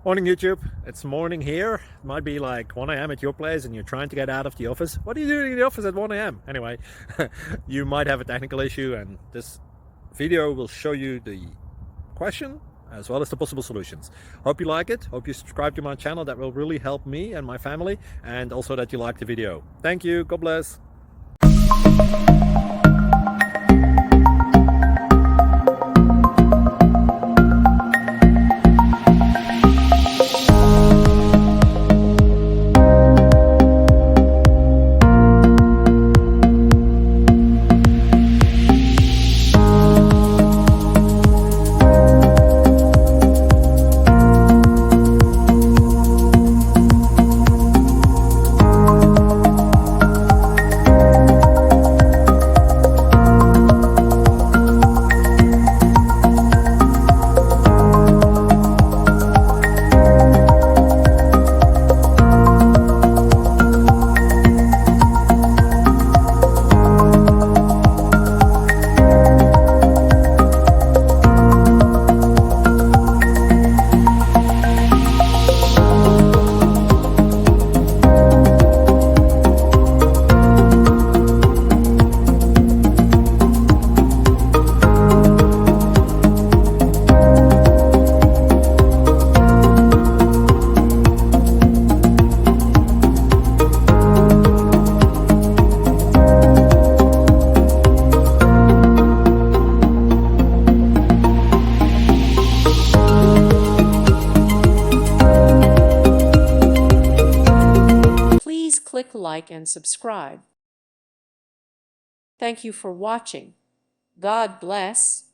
Morning YouTube, it's morning here. It might be like 1 a.m. at your place and you're trying to get out of the office. What are you doing in the office at 1 a.m.? Anyway, you might have a technical issue and this video will show you the question as well as the possible solutions. Hope you like it, hope you subscribe to my channel. That will really help me and my family, and also that you like the video. Thank you, God bless. Please click like and subscribe. Thank you for watching. God bless.